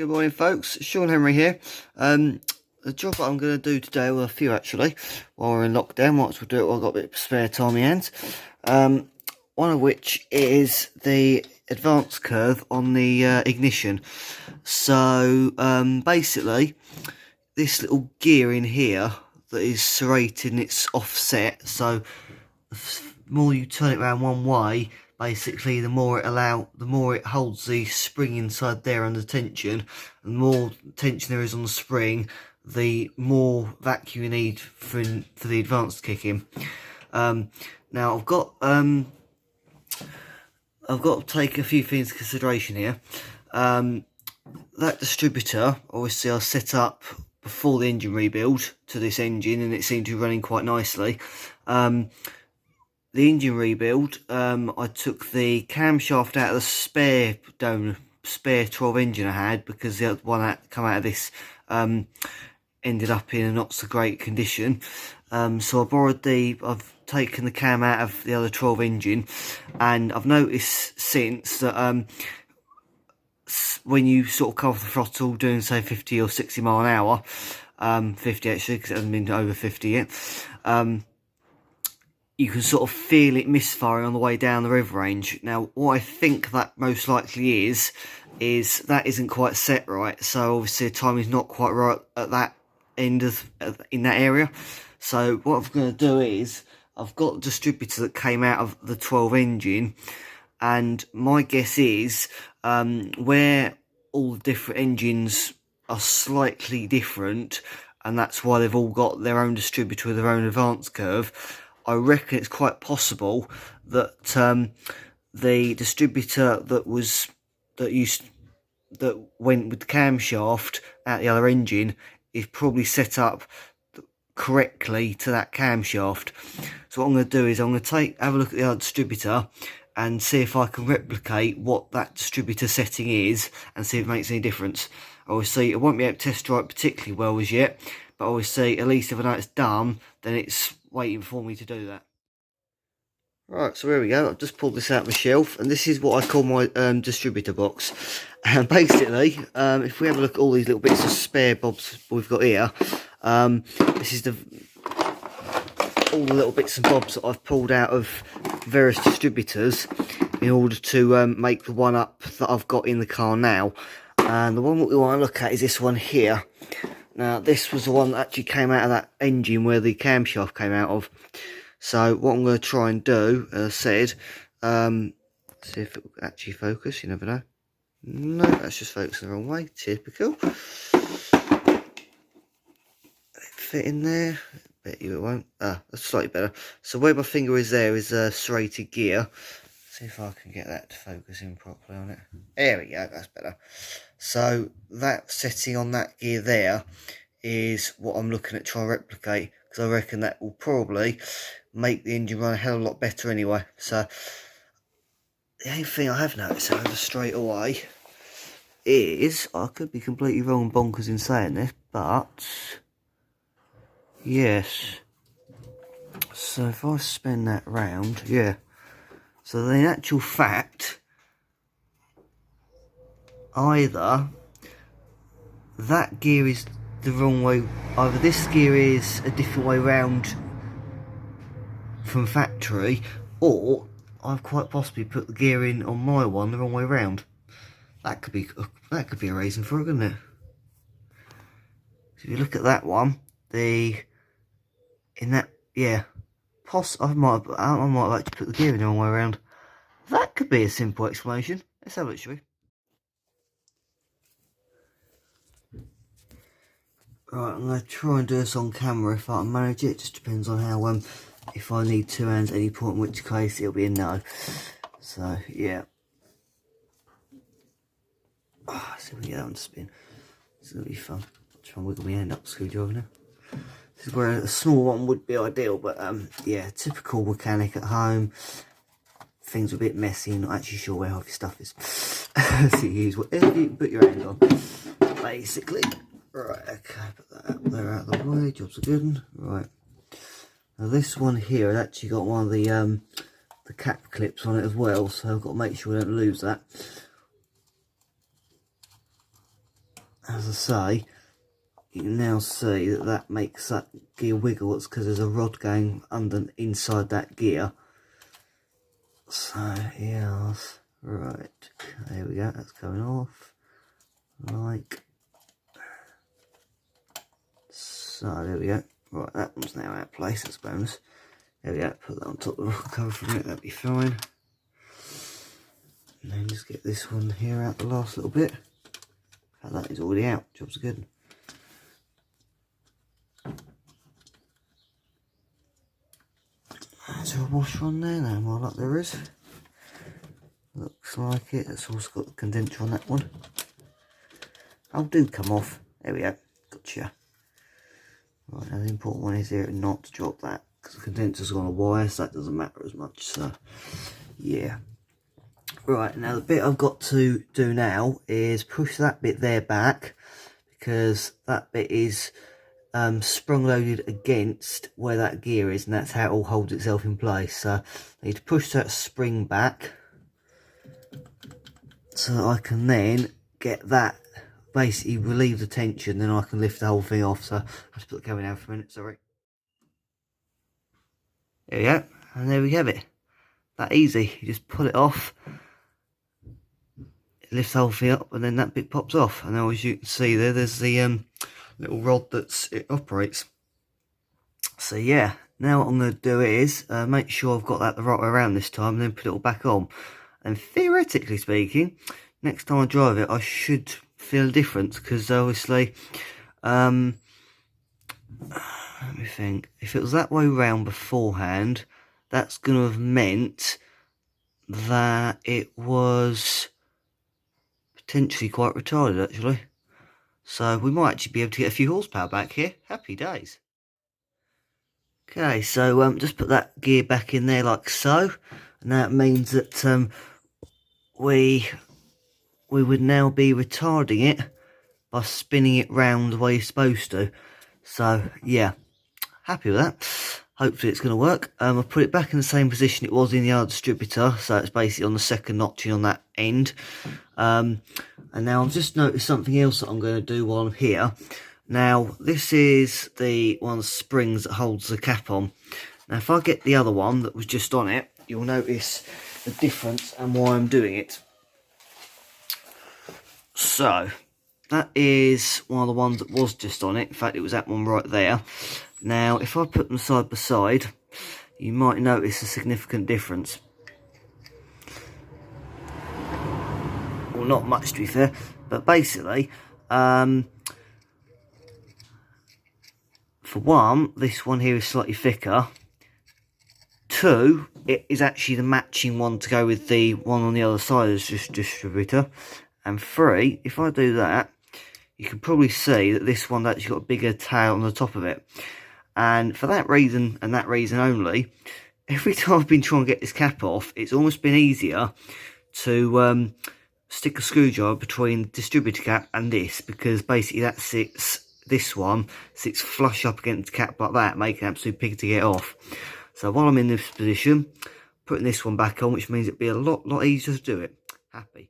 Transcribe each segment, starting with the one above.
Good morning, folks. Sean Henry here. The job that I'm going to do today, well, a few actually, while we're in lockdown, might as well do it while I've got a bit of spare time on my hands. One of which is the advance curve on the ignition. So basically, this little gear in here that is serrated and it's offset. So the more you turn it around one way, basically the more it holds the spring inside there under tension, and the more tension there is on the spring, the more vacuum you need for the advance to kick in. Now I've got to take a few things into consideration here. That distributor, obviously I set up before the engine rebuild to this engine, and it seemed to be running quite nicely. The engine rebuild, I took the camshaft out of the spare 12 engine I had, because the other one that come out of this ended up in a not so great condition. So I've taken the cam out of the other 12 engine, and I've noticed since that when you sort of come off the throttle doing say 50 or 60 mile an hour, 50 actually, because it hasn't been over 50 yet, you can sort of feel it misfiring on the way down the rev range. Now, what I think that most likely is that isn't quite set right. So obviously the timing's not quite right at that end in that area. So what I'm going to do is, I've got a distributor that came out of the 12 engine, and my guess is where all the different engines are slightly different, and that's why they've all got their own distributor with their own advance curve. I reckon it's quite possible that the distributor that went with the camshaft at the other engine is probably set up correctly to that camshaft. So what I'm going to do is I'm going to have a look at the other distributor and see if I can replicate what that distributor setting is, and see if it makes any difference. Obviously I won't be able to test drive it particularly well as yet, but obviously at least if I know it's done, then it's waiting for me to do that. Right, so here we go. I've just pulled this out of my shelf, and this is what I call my distributor box. And basically, if we have a look at all these little bits of spare bobs we've got here, this is all the little bits and bobs that I've pulled out of various distributors in order to make the one up that I've got in the car now. And the one that we want to look at is this one here. Now, this was the one that actually came out of that engine where the camshaft came out of. So what I'm going to try and do, as I said, see if it will actually focus, you never know. No, that's just focusing the wrong way, typical. Fit in there, bet you it won't. Ah, that's slightly better. So where my finger is there is a serrated gear. See if I can get that to focus in properly on it. There we go, that's better. So that setting on that gear there is what I'm looking at trying to replicate, because I reckon that will probably make the engine run a hell of a lot better anyway. So the only thing I have noticed, however, straight away is, I could be completely wrong and bonkers in saying this, but yes, so if I spin that round, yeah, so in actual fact, either that gear is the wrong way, either this gear is a different way round from factory, or I've quite possibly put the gear in on my one the wrong way round. That could be a reason for it, couldn't it? So if you look at that one, I might have actually put the gear in the wrong way around. That could be a simple explanation. Let's have a look, shall we? Right, I'm going to try and do this on camera if I can manage it. Just depends on how, if I need two hands at any point, in which case it'll be a no. So, yeah. Oh, see if we can get that one to spin. This is going to be fun. Try and wiggle my hand up, screwdriver now. This is where a small one would be ideal, but yeah, typical mechanic at home. Things are a bit messy, not actually sure where half your stuff is. So you use whatever you can put your hand on, basically. Right, okay, put that up there out of the way, job's a good one. Right. Now this one here has actually got one of the cap clips on it as well, so I've got to make sure I don't lose that. as I say, you can now see that that makes that gear wiggle. It's because there's a rod going inside that gear. So yes, right, there we go, that's coming off, like so. There we go. Right, that one's now out of place, that's bonus. There we go, put that on top of the cover for a minute, that'd be fine. And then just get this one here out the last little bit. Oh, that is already out, job's good. Is there a washer on there? No more like there is. Looks like it. It's also got the condenser on that one. Oh, do come off. There we go. Gotcha. Right, now the important one is here not to drop that, because the condenser's on a wire, so that doesn't matter as much. So, yeah. Right, now the bit I've got to do now is push that bit there back, because that bit is sprung loaded against where that gear is, and that's how it all holds itself in place. So I need to push that spring back so that I can then get that, basically relieve the tension, then I can lift the whole thing off. So I'll just put the camera down for a minute, sorry. There we go, and there we have it. That easy, you just pull it off, it lifts the whole thing up, and then that bit pops off. And now, as you can see there's the little rod it operates. So yeah, now what I'm going to do is make sure I've got that the right way around this time, and then put it all back on. And theoretically speaking, next time I drive it, I should feel a difference, because obviously, let me think, if it was that way round beforehand, that's going to have meant that it was potentially quite retarded, actually. So we might actually be able to get a few horsepower back here. Happy days. Okay, so just put that gear back in there like so, and that means that we would now be retarding it by spinning it round the way you're supposed to. So yeah, happy with that. Hopefully it's going to work. I've put it back in the same position it was in the other distributor, so it's basically on the second notching on that end. And now I've just noticed something else that I'm going to do while I'm here. Now this is one of the springs that holds the cap on. Now if I get the other one that was just on it, you'll notice the difference and why I'm doing it. So that is one of the ones that was just on it. In fact, it was that one right there. Now if I put them side by side, you might notice a significant difference. Well, not much to be fair, but basically, for one, this one here is slightly thicker. Two, it is actually the matching one to go with the one on the other side of this distributor. And three, if I do that, you can probably see that this one's actually got a bigger tail on the top of it. And for that reason, and that reason only, every time I've been trying to get this cap off, it's almost been easier to stick a screwdriver between the distributor cap and this, because basically this one sits flush up against the cap like that, making an absolute pig to get off. So while I'm in this position, putting this one back on, which means it'll be a lot easier to do it. Happy.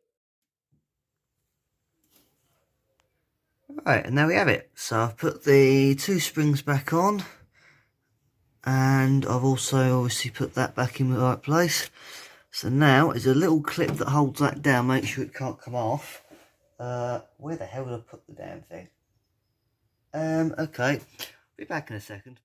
Right, and there we have it. So I've put the two springs back on, and I've also obviously put that back in the right place. So now there's a little clip that holds that down, make sure it can't come off. Where the hell did I put the damn thing? Okay, be back in a second.